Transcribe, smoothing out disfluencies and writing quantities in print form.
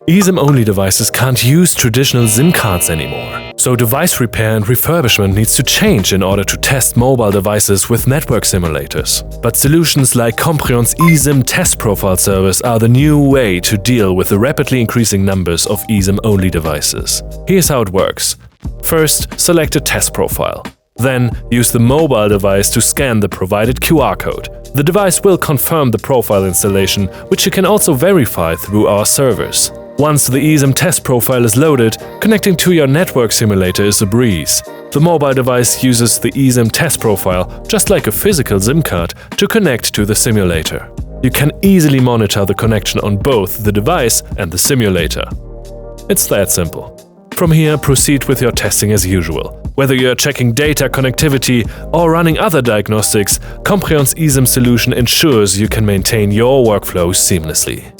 eSIM-Only devices can't use traditional SIM cards anymore. So device repair and refurbishment needs to change in order to test mobile devices with network simulators. But solutions like Comprion's eSIM test profile service are the new way to deal with the rapidly increasing numbers of eSIM-only devices. Here's how it works. First, select a test profile. Then, use the mobile device to scan the provided QR code. The device will confirm the profile installation, which you can also verify through our servers. Once the eSIM test profile is loaded, connecting to your network simulator is a breeze. The mobile device uses the eSIM test profile, just like a physical SIM card, to connect to the simulator. You can easily monitor the connection on both the device and the simulator. It's that simple. From here, proceed with your testing as usual. Whether you're checking data connectivity or running other diagnostics, Comprion's eSIM solution ensures you can maintain your workflow seamlessly.